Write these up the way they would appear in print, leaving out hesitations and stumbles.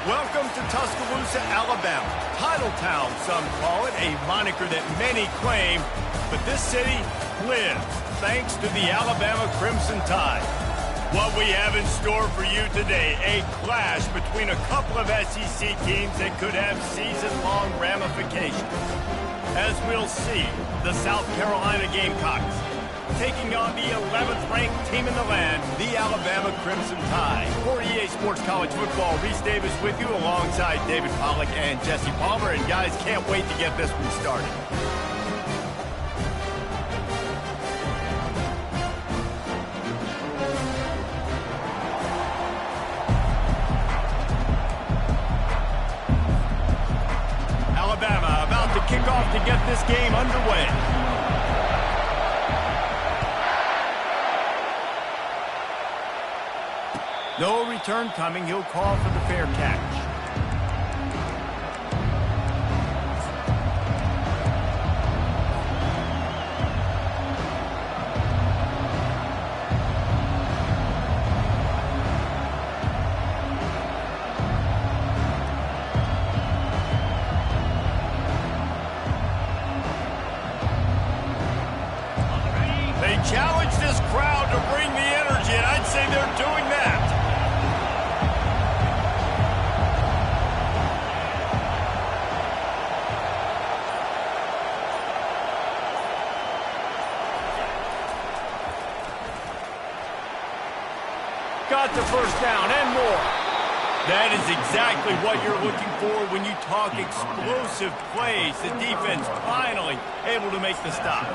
Welcome to Tuscaloosa, Alabama. Title Town, some call it, a moniker that many claim, but this city lives thanks to the Alabama Crimson Tide. What we have in store for you today, a clash between a couple of SEC teams that could have season-long ramifications. As we'll see, the South Carolina Gamecocks taking on the 11th ranked team in the land, the Alabama Crimson Tide. For EA Sports College Football, Reese Davis with you alongside David Pollack and Jesse Palmer. And guys, can't wait to get this one started. Alabama about to kick off to get this game underway. No return coming. He'll call for the fair catch. They challenge this crowd to bring the energy, and I'd say they're doing that. Got the first down and more. That is exactly what you're looking for when you talk explosive plays. The defense finally able to make the stop.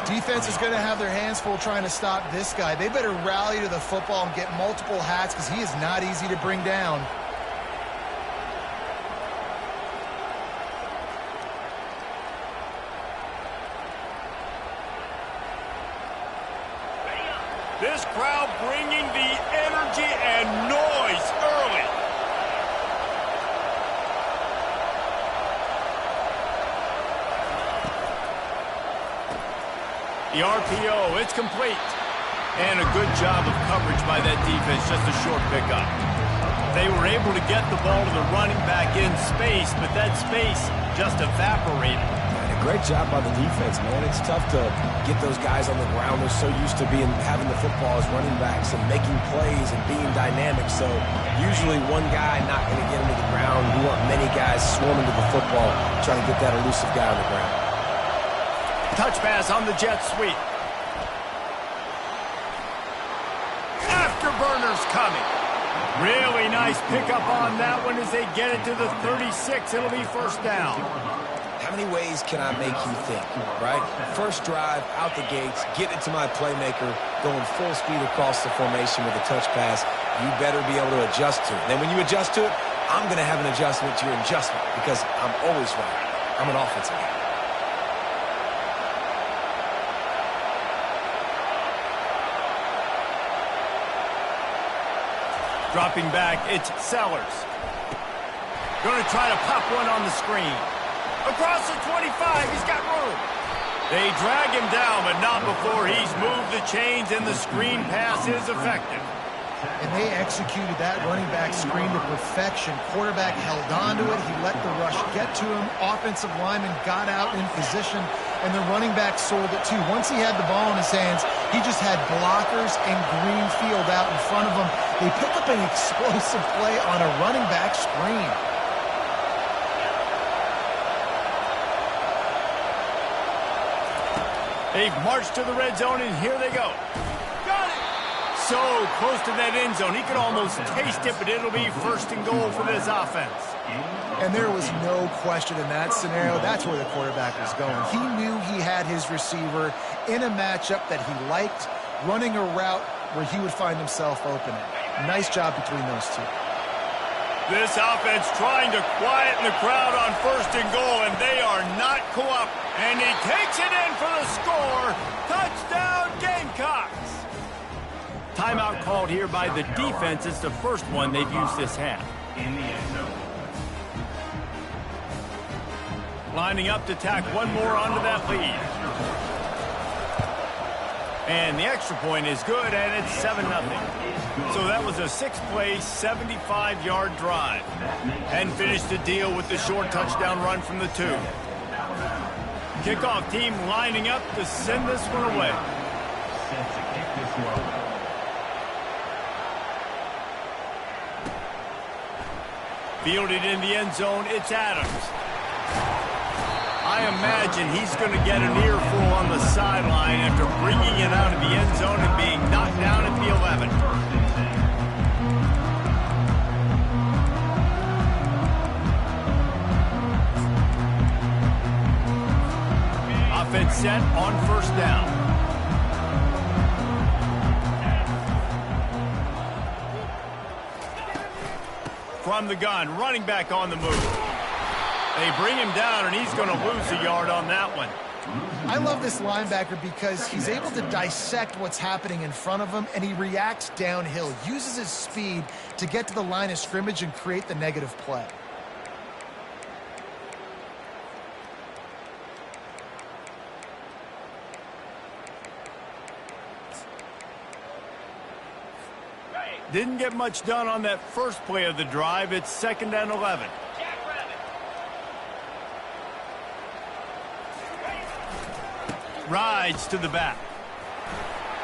Defense is going to have their hands full trying to stop this guy. They better rally to the football and get multiple hats because he is not easy to bring down. This crowd bringing the energy and noise early. The RPO, it's complete. And a good job of coverage by that defense, just a short pickup. They were able to get the ball to the running back in space, but that space just evaporated. Great job by the defense, man. It's tough to get those guys on the ground. They're so used to having the football as running backs and making plays and being dynamic. So usually one guy not going to get him to the ground. We want many guys swarming to the football, trying to get that elusive guy on the ground. Touch pass on the jet sweep. Afterburners coming. Really nice pickup on that one as they get it to the 36. It'll be first down. How many ways can I make you think, right? First drive, out the gates, get it to my playmaker, going full speed across the formation with a touch pass. You better be able to adjust to it. Then when you adjust to it, I'm going to have an adjustment to your adjustment because I'm always right. I'm an offensive guy. Dropping back, it's Sellers. Going to try to pop one on the screen. Across the 25, he's got room. They drag him down, but not before he's moved the chains, and the screen pass is effective. And they executed that running back screen to perfection. Quarterback held on to it. He let the rush get to him. Offensive lineman got out in position, and the running back sold it too. Once he had the ball in his hands, he just had blockers and green field out in front of him. They picked up an explosive play on a running back screen. They've marched to the red zone, and here they go. Got it! So close to that end zone. He could almost taste it, but it'll be first and goal for this offense. And there was no question in that scenario. That's where the quarterback was going. He knew he had his receiver in a matchup that he liked, running a route where he would find himself open. Nice job between those two. This offense trying to quieten the crowd on first and goal, and they are not cooperating. And he takes it in for the score. Touchdown, Gamecocks. Timeout called here by the defense. It's the first one they've used this half. In the end zone. Lining up to tack one more onto that lead. And the extra point is good, and it's 7-0. So that was a 6-play, 75-yard drive. And finished the deal with the short touchdown run from the 2. Kickoff team lining up to send this one away. Set to kick this one. Fielded in the end zone, it's Adams. I imagine he's going to get an earful on the sideline after bringing it out of the end zone and being knocked down at the 11. Offense set on first down. From the gun, running back on the move. They bring him down, and he's going to lose a yard on that one. I love this linebacker because he's able to dissect what's happening in front of him, and he reacts downhill, uses his speed to get to the line of scrimmage and create the negative play. Didn't get much done on that first play of the drive. It's 2nd and 11. Rides to the back.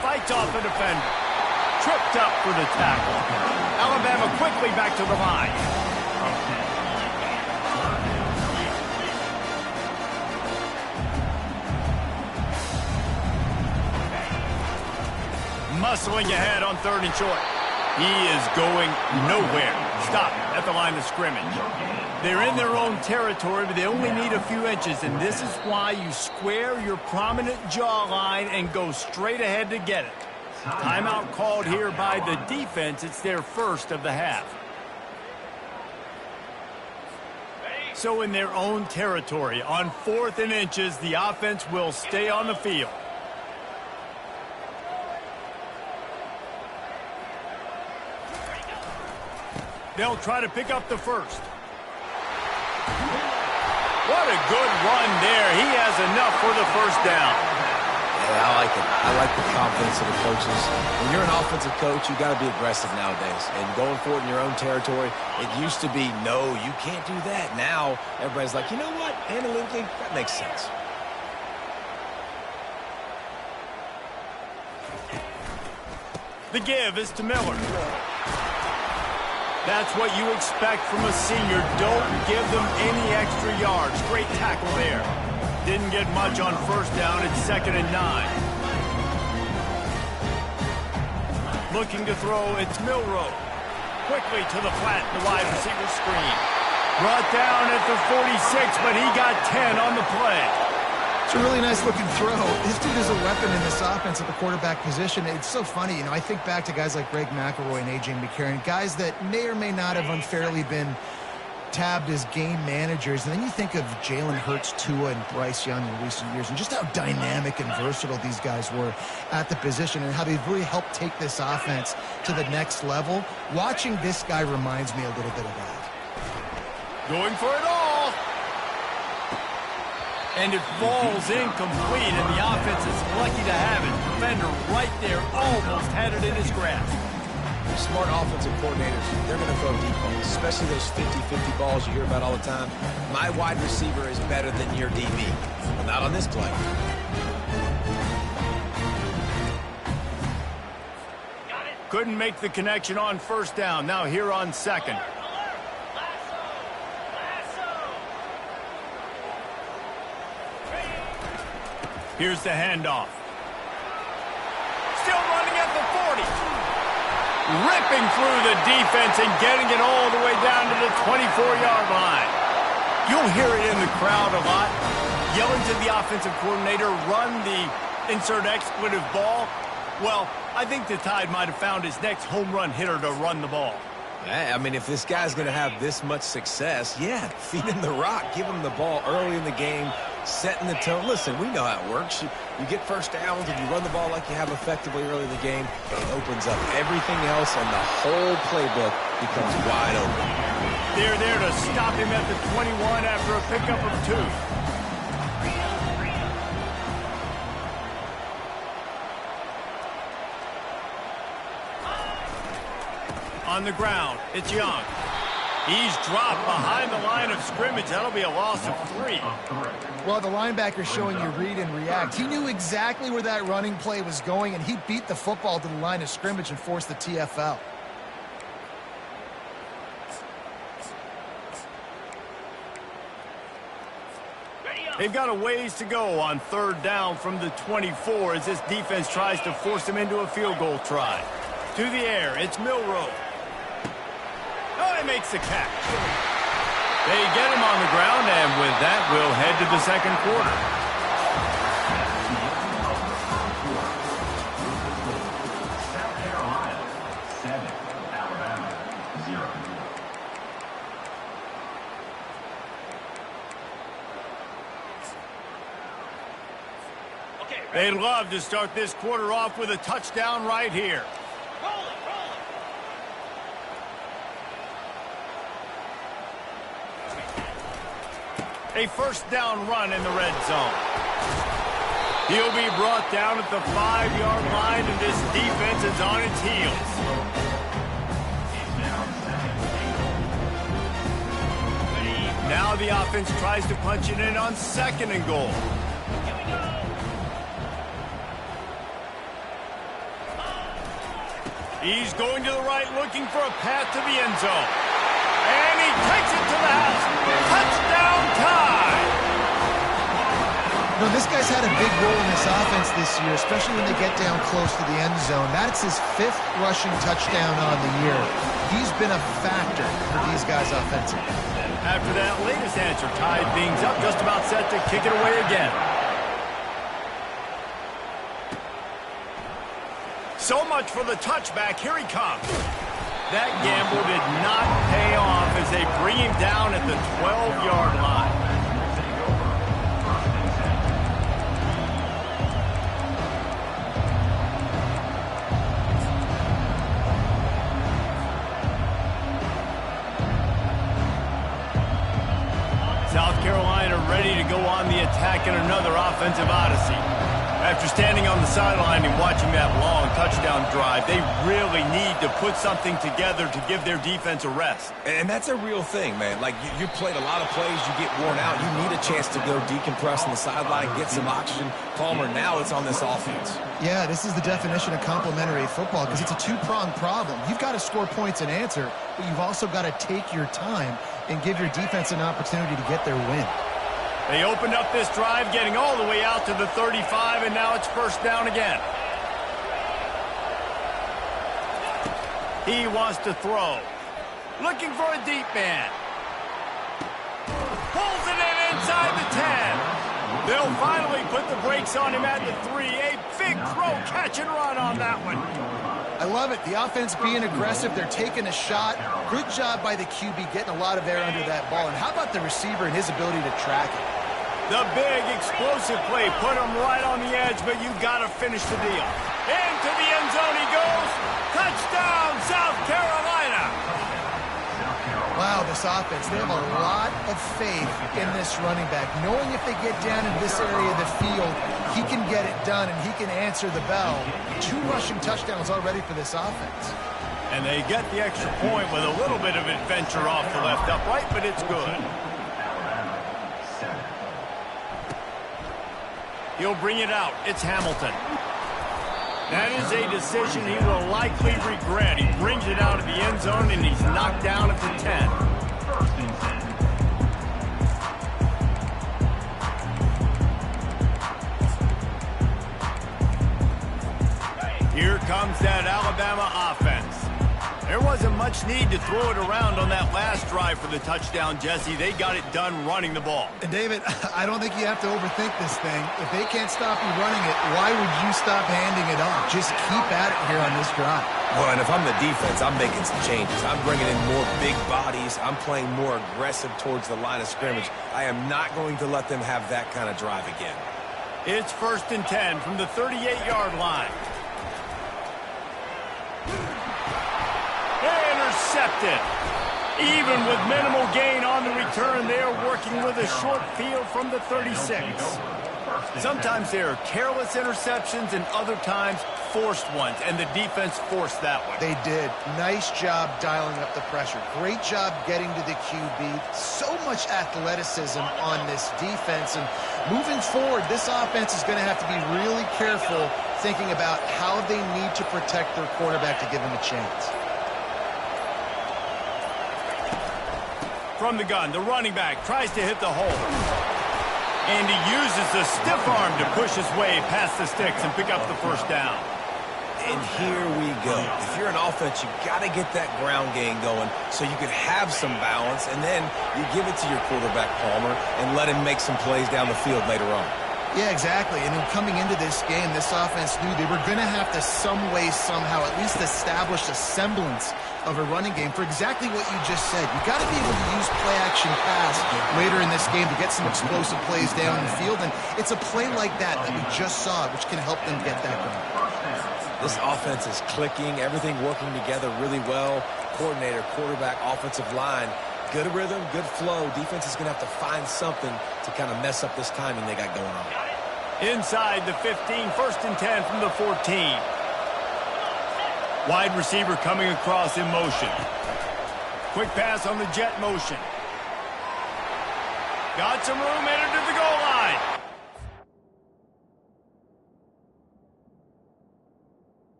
Fights off the defender. Tripped up for the tackle. Alabama quickly back to the line. Muscling ahead on 3rd and short. He is going nowhere. Stop at the line of scrimmage. They're in their own territory, but they only need a few inches, and this is why you square your prominent jawline and go straight ahead to get it. Timeout called here by the defense. It's their first of the half. So in their own territory, on 4th and inches, the offense will stay on the field. They'll try to pick up the first. What a good run there. He has enough for the first down. Yeah, I like it. I like the confidence of the coaches. When you're an offensive coach, you got to be aggressive nowadays. And going for it in your own territory, it used to be, no, you can't do that. Now, everybody's like, you know what? Analytically, that makes sense. The give is to Miller. That's what you expect from a senior. Don't give them any extra yards. Great tackle there. Didn't get much on first down. It's 2nd and 9. Looking to throw, it's Milroe. Quickly to the flat, the wide receiver screen. Brought down at the 46, but he got 10 on the play. It's a really nice-looking throw. This dude is a weapon in this offense at the quarterback position. It's so funny. You know, I think back to guys like Greg McElroy and A.J. McCarron, guys that may or may not have unfairly been tabbed as game managers. And then you think of Jalen Hurts, Tua, and Bryce Young in recent years, and just how dynamic and versatile these guys were at the position and how they've really helped take this offense to the next level. Watching this guy reminds me a little bit of that. Going for it all. And it falls incomplete, and the offense is lucky to have it. Defender right there, almost had it in his grasp. Smart offensive coordinators, they're going to throw deep balls, especially those 50-50 balls you hear about all the time. My wide receiver is better than your DB. Well, not on this play. Couldn't make the connection on first down. Now here on 2nd. Here's the handoff. Still running at the 40. Ripping through the defense and getting it all the way down to the 24-yard line. You'll hear it in the crowd a lot. Yelling to the offensive coordinator, run the insert expletive ball. Well, I think the Tide might have found his next home run hitter to run the ball. I mean, if this guy's going to have this much success, yeah, feed him the rock. Give him the ball early in the game, setting the tone. Listen, we know how it works. You get first downs and you run the ball like you have effectively early in the game. It opens up everything else, and the whole playbook becomes wide open. They're there to stop him at the 21 after a pickup of 2. On the ground, it's Young. He's dropped behind the line of scrimmage. That'll be a loss of 3. Well, the linebacker's showing you read and react. He knew exactly where that running play was going, and he beat the football to the line of scrimmage and forced the TFL. They've got a ways to go on 3rd down from the 24 as this defense tries to force them into a field goal try. To the air, it's Milroe. Oh, he makes the catch. They get him on the ground, and with that, we'll head to the second quarter. South Carolina 7, Alabama 0. They'd love to start this quarter off with a touchdown right here. A 1st down run in the red zone. He'll be brought down at the 5-yard line, and this defense is on its heels. Now the offense tries to punch it in on 2nd and goal. He's going to the right, looking for a path to the end zone. And he takes it to the house. Touchdown time! You know, this guy's had a big role in this offense this year, especially when they get down close to the end zone. That's his 5th rushing touchdown on the year. He's been a factor for these guys offensively. After that latest answer tied things up, just about set to kick it away again. So much for the touchback. Here he comes. That gamble did not pay off as they bring him down at the 12-yard line. South Carolina ready to go on the attack in another offensive odyssey. After standing on the sideline and watching that long touchdown drive, they really need to put something together to give their defense a rest. And that's a real thing, man. Like, you played a lot of plays, you get worn out. You need a chance to go decompress on the sideline, get some oxygen. Palmer, now it's on this offense. Yeah, this is the definition of complementary football because it's a 2-pronged problem. You've got to score points and answer, but you've also got to take your time and give your defense an opportunity to get their win. They opened up this drive, getting all the way out to the 35, and now it's 1st down again. He wants to throw. Looking for a deep man. Pulls it in inside the 10. They'll finally put the brakes on him at the 3. A big throw, catch and run on that one. I love it. The offense being aggressive. They're taking a shot. Good job by the QB getting a lot of air under that ball. And how about the receiver and his ability to track it? The big explosive play put him right on the edge, but you've got to finish the deal. Into the end zone he goes. Touchdown, South Carolina. Wow, this offense, they have a lot of faith in this running back. Knowing if they get down in this area of the field, he can get it done and he can answer the bell. 2 rushing touchdowns already for this offense. And they get the extra point with a little bit of adventure off the left upright, but it's good. He'll bring it out. It's Hamilton. That is a decision he will likely regret. He brings it out of the end zone, and he's knocked down at the 10. Here comes that Alabama offense. There wasn't much need to throw it around on that last drive for the touchdown, Jesse. They got it done running the ball. And David, I don't think you have to overthink this thing. If they can't stop you running it, why would you stop handing it off? Just keep at it here on this drive. Well, and if I'm the defense, I'm making some changes. I'm bringing in more big bodies. I'm playing more aggressive towards the line of scrimmage. I am not going to let them have that kind of drive again. It's 1st and 10 from the 38-yard line. Intercepted. Even with minimal gain on the return, they are working with a short field from the 36. Sometimes there are careless interceptions and other times forced ones, and the defense forced that one. They did. Nice job dialing up the pressure. Great job getting to the QB. So much athleticism on this defense. And moving forward, this offense is going to have to be really careful thinking about how they need to protect their quarterback to give him a chance. From the gun, the running back tries to hit the hole. And he uses the stiff arm to push his way past the sticks and pick up the first down. And here we go. If you're an offense, you got to get that ground game going so you can have some balance, and then you give it to your quarterback, Palmer, and let him make some plays down the field later on. Yeah, exactly. And then coming into this game, this offense knew they were going to have to some way, somehow, at least establish a semblance of a running game for exactly what you just said. You got to be able to use play-action pass later in this game to get some explosive plays down the field, and it's a play like that that we just saw, which can help them get that going. This offense is clicking, everything working together really well. Coordinator, quarterback, offensive line, good rhythm, good flow. Defense is going to have to find something to kind of mess up this timing they got going on. Inside the 15, 1st and 10 from the 14. Wide receiver coming across in motion. Quick pass on the jet motion. Got some room, headed to the goal line.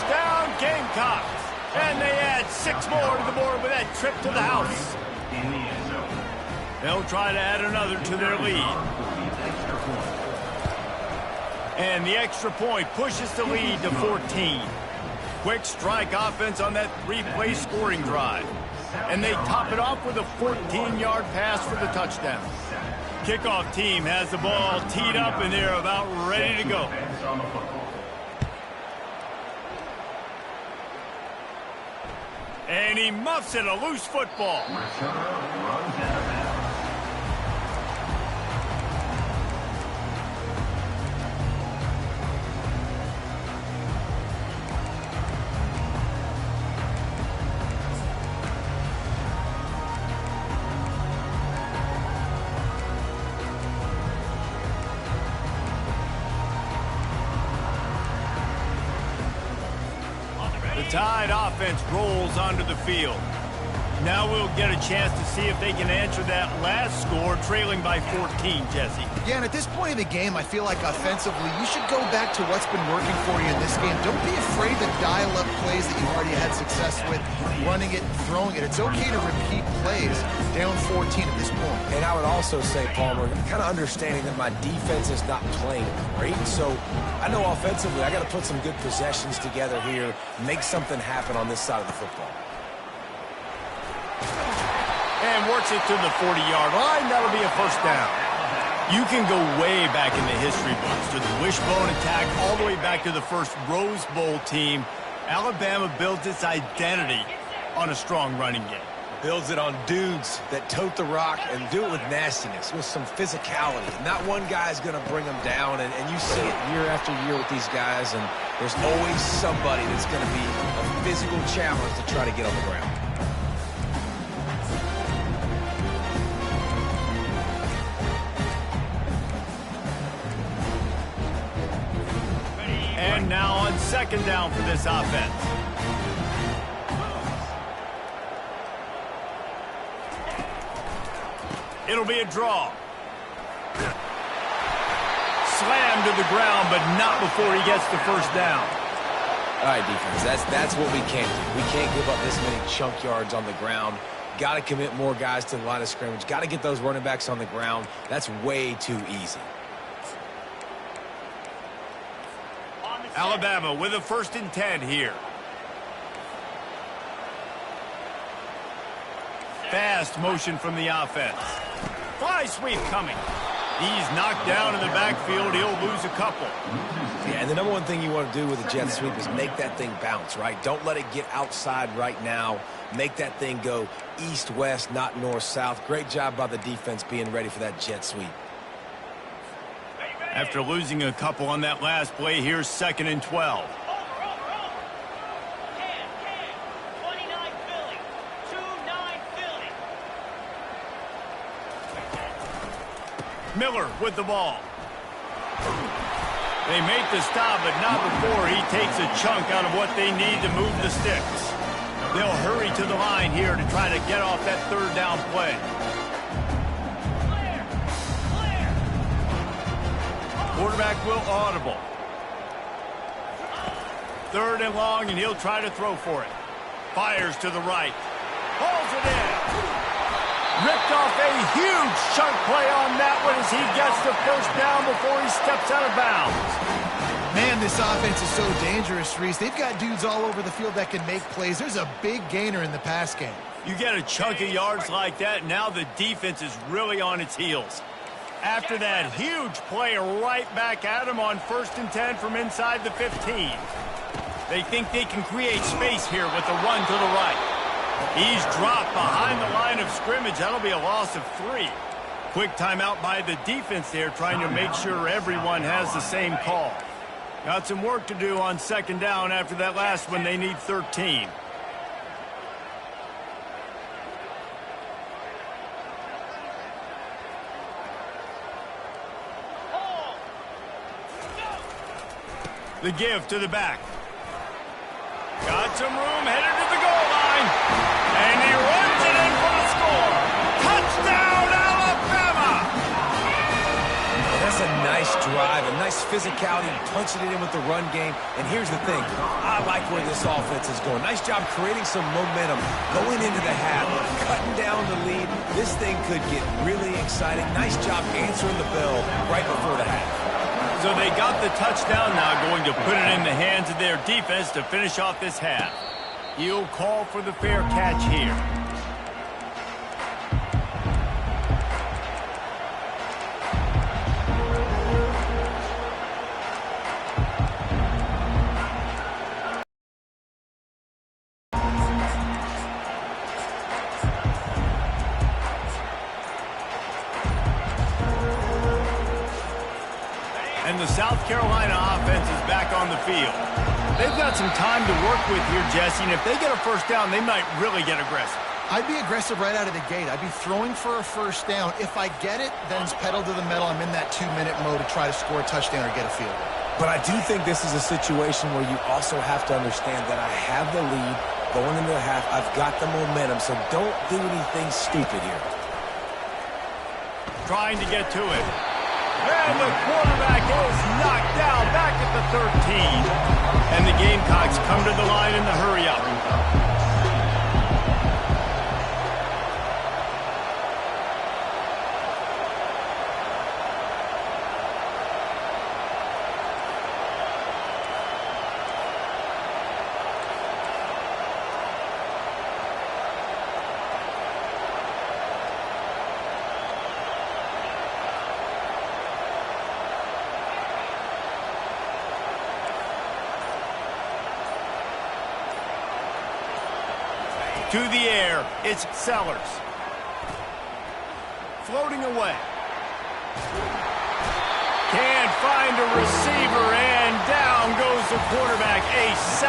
Down Gamecocks. And they add 6 more to the board with that trip to the house. They'll try to add another to their lead. And the extra point pushes the lead to 14. Quick strike offense on that 3-play scoring drive. And they top it off with a 14-yard pass for the touchdown. Kickoff team has the ball teed up, and they're about ready to go. And he muffs it, a loose football. The Tide offense rolls onto the field. Now we'll get a chance to see if they can answer that last score, trailing by 14, Jesse. Yeah, and at this point in the game, I feel like offensively, you should go back to what's been working for you in this game. Don't be afraid to dial up plays that you've already had success with, running it and throwing it. It's okay to repeat plays down 14 at this point. And I would also say, Palmer, kind of understanding that my defense is not playing great. So I know offensively, I got to put some good possessions together here, make something happen on this side of the football. And works it to the 40-yard line. That'll be a first down. You can go way back in the history books to the wishbone attack, all the way back to the first Rose Bowl team. Alabama builds its identity on a strong running game. Builds it on dudes that tote the rock and do it with nastiness, with some physicality. Not one guy's going to bring them down, and you see it year after year with these guys, and there's always somebody that's going to be a physical challenge to try to get on the ground. And now on 2nd down for this offense. It'll be a draw. Slammed to the ground, but not before he gets the first down. All right, defense, that's what we can't do. We can't give up this many chunk yards on the ground. Got to commit more guys to the line of scrimmage. Got to get those running backs on the ground. That's way too easy. Alabama with a 1st and 10 here. Fast motion from the offense. Fly sweep coming. He's knocked down in the backfield. He'll lose a couple. Yeah, and the number one thing you want to do with a jet sweep is make that thing bounce, right? Don't let it get outside right now. Make that thing go east-west, not north-south. Great job by the defense being ready for that jet sweep. After losing a couple on that last play, here's 2nd and 12. Miller with the ball. They make the stop, but not before he takes a chunk out of what they need to move the sticks. They'll hurry to the line here to try to get off that third down play. Quarterback will audible. Third and long, and he'll try to throw for it. Fires to the right. Hauls it in. Ripped off a huge chunk play on that one as he gets the first down before he steps out of bounds. Man, this offense is so dangerous, Reese. They've got dudes all over the field that can make plays. There's a big gainer in the pass game. You get a chunk of yards like that, now the defense is really on its heels. After that huge play, right back at him on 1st and 10 from inside the 15. They think they can create space here with the run to the right. He's dropped behind the line of scrimmage. That'll be a loss of 3. Quick timeout by the defense there, trying to make sure everyone has the same call. Got some work to do on 2nd down after that last one. They need 13. The give to the back. Got some room, headed to the goal line. And he runs it in for the score. Touchdown, Alabama! That's a nice drive, a nice physicality, punching it in with the run game. And here's the thing, I like where this offense is going. Nice job creating some momentum, going into the half, cutting down the lead. This thing could get really exciting. Nice job answering the bell right before the half. So they got the touchdown now, going to put it in the hands of their defense to finish off this half. He'll call for the fair catch here. And the South Carolina offense is back on the field. They've got some time to work with here, Jesse, and if they get a first down, they might really get aggressive. I'd be aggressive right out of the gate. I'd be throwing for a first down. If I get it, then it's pedal to the metal. I'm in that 2-minute mode to try to score a touchdown or get a field goal. But I do think this is a situation where you also have to understand that I have the lead going into the half. I've got the momentum, so don't do anything stupid here. Trying to get to it. And the quarterback is knocked down back at the 13. And the Gamecocks come to the line in the hurry-up. To the air, it's Sellers. Floating away. Can't find a receiver, and down goes the quarterback. A sack.